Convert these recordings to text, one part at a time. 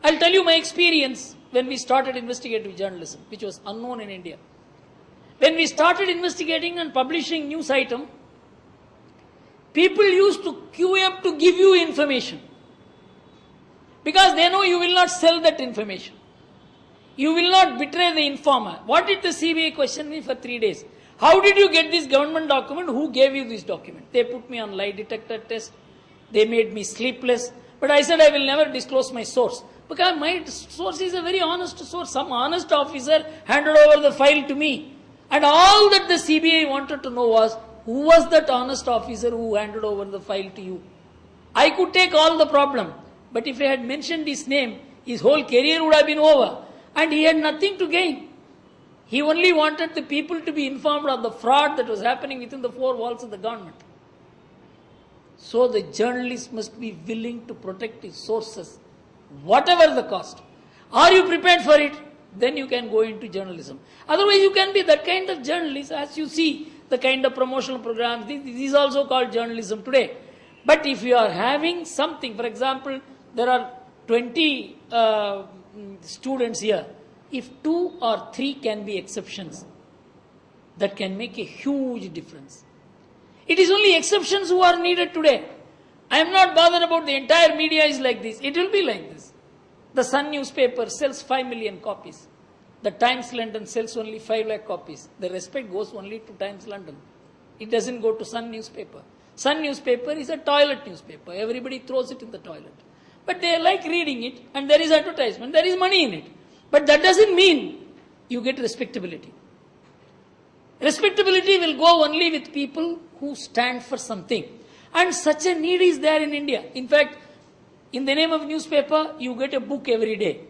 I'll tell you my experience when we started investigative journalism, which was unknown in India. When we started investigating and publishing news item, people used to queue up to give you information because they know you will not sell that information. You will not betray the informer. What did the CBI question me for 3 days? How did you get this government document? Who gave you this document? They put me on lie detector test. They made me sleepless. But I said I will never disclose my source. Because my source is a very honest source. Some honest officer handed over the file to me. And all that the CBI wanted to know was, who was that honest officer who handed over the file to you? I could take all the problem. But if I had mentioned his name, his whole career would have been over. And he had nothing to gain. He only wanted the people to be informed of the fraud that was happening within the four walls of the government. So the journalist must be willing to protect his sources, whatever the cost. Are you prepared for it? Then you can go into journalism. Otherwise you can be that kind of journalist, as you see, the kind of promotional programs. This is also called journalism today. But if you are having something, for example, there are 20 students here. If 2 or 3 can be exceptions, that can make a huge difference. It is only exceptions who are needed today. I am not bothered about the entire media is like this. It will be like this. The Sun newspaper sells 5 million copies. The Times London sells only 5 lakh copies. The respect goes only to Times London. It doesn't go to Sun newspaper. Sun newspaper is a toilet newspaper. Everybody throws it in the toilet. But they like reading it, and there is advertisement, there is money in it. But that doesn't mean you get respectability. Respectability will go only with people who stand for something. And such a need is there in India. In fact, in the name of newspaper, you get a book every day.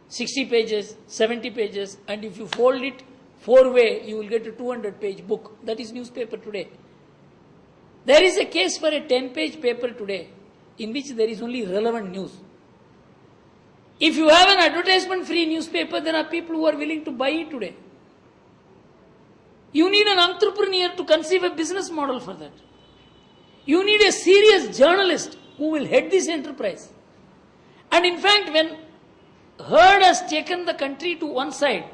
60 pages, 70 pages, and if you fold it 4-way, you will get a 200-page book. That is newspaper today. There is a case for a 10-page paper today in which there is only relevant news. If you have an advertisement-free newspaper, there are people who are willing to buy it today. You need an entrepreneur to conceive a business model for that. You need a serious journalist who will head this enterprise. And in fact, when herd has taken the country to one side,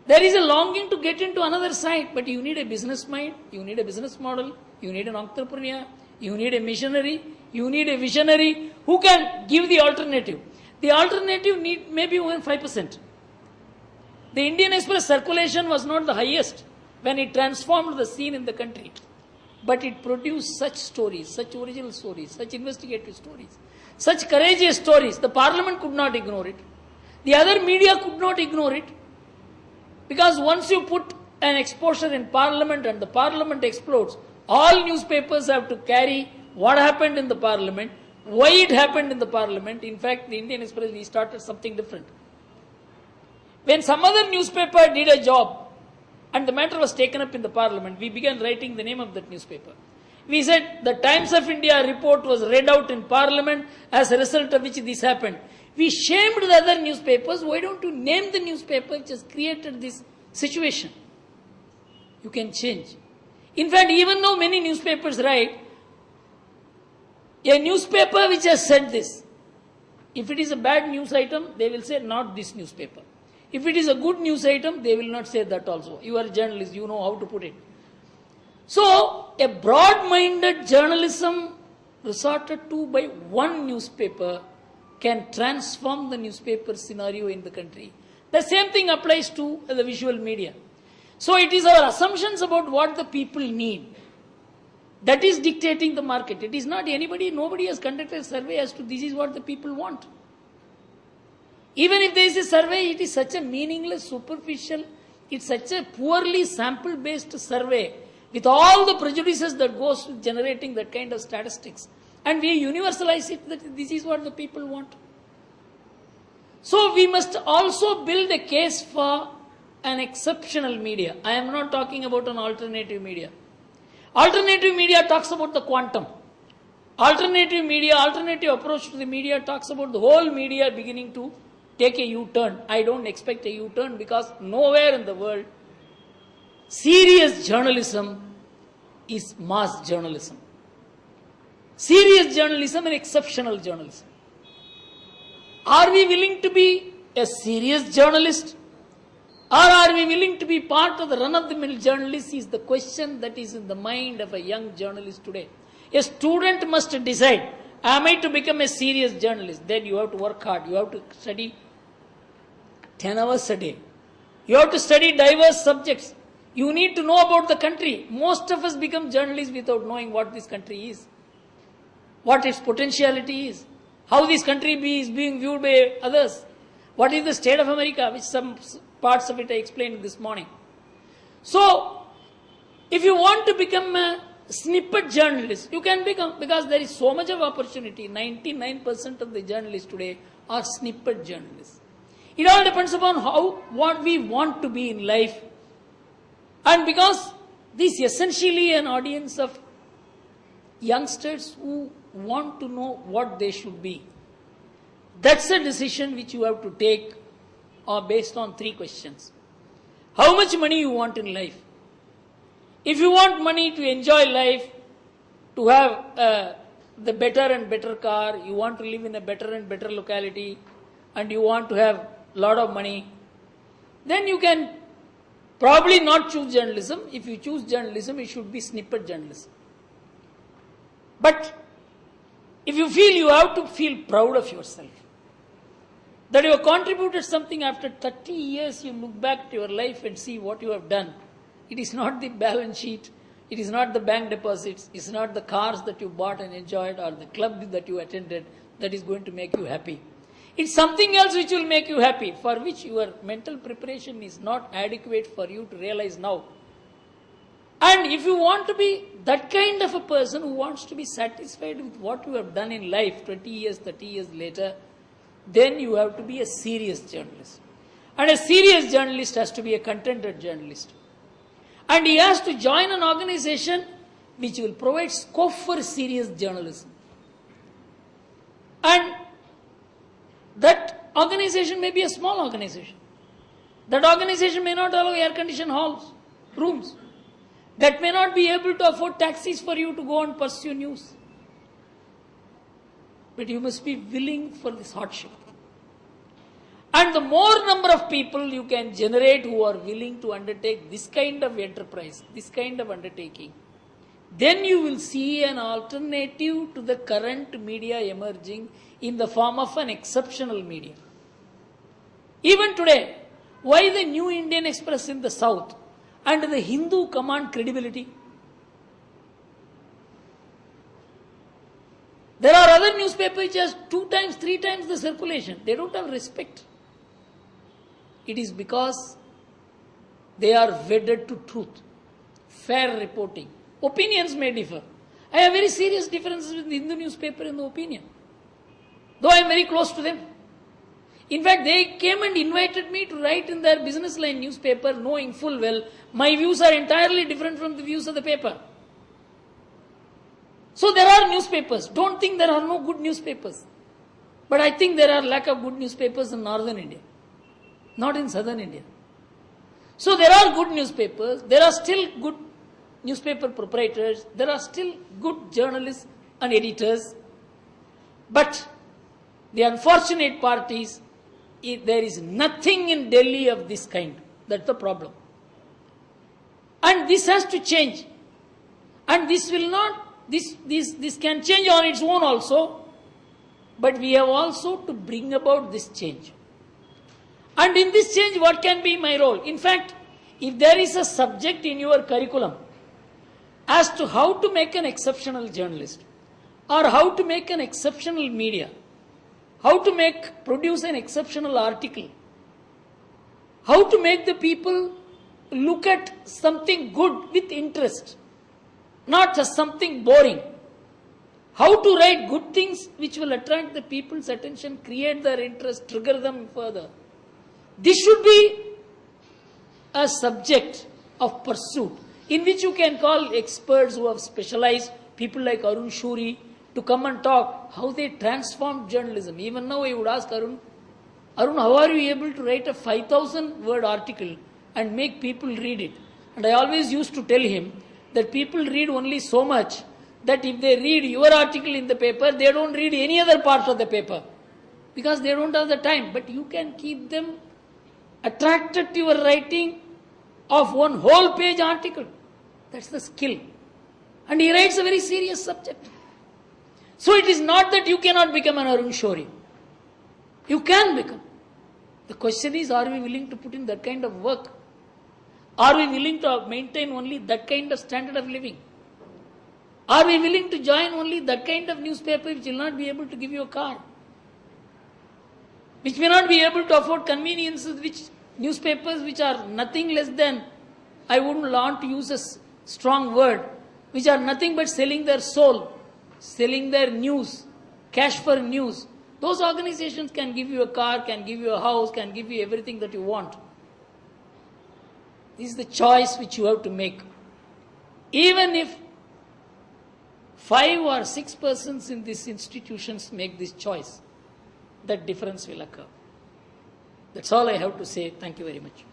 there is a longing to get into another side, but you need a business mind, you need a business model, you need an entrepreneur, you need a missionary, you need a visionary who can give the alternative. The alternative need maybe only 5%. The Indian Express circulation was not the highest when it transformed the scene in the country. But it produced such stories, such original stories, such investigative stories, such courageous stories. The parliament could not ignore it. The other media could not ignore it. Because once you put an exposure in parliament and the parliament explodes, all newspapers have to carry what happened in the parliament, why it happened in the parliament. In fact, the Indian Express, we started something different. When some other newspaper did a job and the matter was taken up in the parliament, we began writing the name of that newspaper. We said the Times of India report was read out in parliament, as a result of which this happened. We shamed the other newspapers. Why don't you name the newspaper which has created this situation? You can change. In fact, even though many newspapers write, a newspaper which has said this, if it is a bad news item, they will say not this newspaper. If it is a good news item, they will not say that also. You are a journalist, you know how to put it. So, a broad-minded journalism resorted to by one newspaper can transform the newspaper scenario in the country. The same thing applies to the visual media. So, it is our assumptions about what the people need that is dictating the market. It is not anybody, nobody has conducted a survey as to this is what the people want. Even if there is a survey, it is such a meaningless, superficial, it's such a poorly sample-based survey with all the prejudices that goes with generating that kind of statistics. And we universalize it that this is what the people want. So we must also build a case for an exceptional media. I am not talking about an alternative media. Alternative media talks about the quantum. Alternative media, alternative approach to the media talks about the whole media beginning to take a U-turn. I don't expect a U-turn because nowhere in the world serious journalism is mass journalism. Serious journalism and exceptional journalism. Are we willing to be a serious journalist? Or are we willing to be part of the run-of-the-mill journalist is the question that is in the mind of a young journalist today. A student must decide, am I to become a serious journalist? Then you have to work hard. You have to study 10 hours a day. You have to study diverse subjects. You need to know about the country. Most of us become journalists without knowing what this country is, what its potentiality is, how this country is being viewed by others, what is the state of America, which some parts of it I explained this morning. So, if you want to become a snippet journalist, you can become, because there is so much of opportunity. 99% of the journalists today are snippet journalists. It all depends upon what we want to be in life. And because this is essentially an audience of youngsters who want to know what they should be. That's a decision which you have to take based on 3 questions. How much money you want in life? If you want money to enjoy life, to have the better and better car, you want to live in a better and better locality, and you want to have a lot of money, then you can probably not choose journalism. If you choose journalism, it should be snippet journalism. But if you feel, you have to feel proud of yourself, that you have contributed something. After 30 years, you look back to your life and see what you have done. It is not the balance sheet, it is not the bank deposits, it is not the cars that you bought and enjoyed or the club that you attended that is going to make you happy. It's something else which will make you happy, for which your mental preparation is not adequate for you to realize now. And if you want to be that kind of a person who wants to be satisfied with what you have done in life 20 years, 30 years later, then you have to be a serious journalist. And a serious journalist has to be a contented journalist. And he has to join an organization which will provide scope for serious journalism. And that organization may be a small organization. That organization may not allow air-conditioned halls, rooms. That may not be able to afford taxis for you to go and pursue news. But you must be willing for this hardship. And the more number of people you can generate who are willing to undertake this kind of enterprise, this kind of undertaking, then you will see an alternative to the current media emerging in the form of an exceptional media. Even today, why the New Indian Express in the south and the Hindu command credibility? There are other newspapers which has 2 times, 3 times the circulation. They don't have respect. It is because they are wedded to truth, fair reporting. Opinions may differ. I have very serious differences with the Hindu newspaper in the opinion, though I am very close to them. In fact, they came and invited me to write in their business line newspaper, knowing full well my views are entirely different from the views of the paper. So there are newspapers. Don't think there are no good newspapers. But I think there are lack of good newspapers in northern India, not in southern India. So there are good newspapers. There are still good newspaper proprietors. There are still good journalists and editors. But the unfortunate part is, there is nothing in Delhi of this kind. That's the problem. And this has to change. And this will not, this can change on its own also. But we have also to bring about this change. And in this change, what can be my role? In fact, if there is a subject in your curriculum as to how to make an exceptional journalist, or how to make an exceptional media, how to produce an exceptional article, how to make the people look at something good with interest, not just something boring, how to write good things which will attract the people's attention, create their interest, trigger them further. This should be a subject of pursuit in which you can call experts who have specialized, people like Arun Shuri, to come and talk how they transformed journalism. Even now I would ask Arun, how are you able to write a 5,000 word article and make people read it? And I always used to tell him that people read only so much, that if they read your article in the paper, they don't read any other part of the paper. because they don't have the time. But you can keep them attracted to your writing of one whole page article. That's the skill. And he writes a very serious subject. So it is not that you cannot become an Arun Shourie. You can become. The question is, are we willing to put in that kind of work? Are we willing to maintain only that kind of standard of living? Are we willing to join only that kind of newspaper which will not be able to give you a car? Which may not be able to afford conveniences, which newspapers which are nothing less than, I wouldn't want to use a strong word, which are nothing but selling their soul, selling their news, cash for news. Those organizations can give you a car, can give you a house, can give you everything that you want. This is the choice which you have to make. Even if 5 or 6 persons in these institutions make this choice, that difference will occur. That's all I have to say. Thank you very much.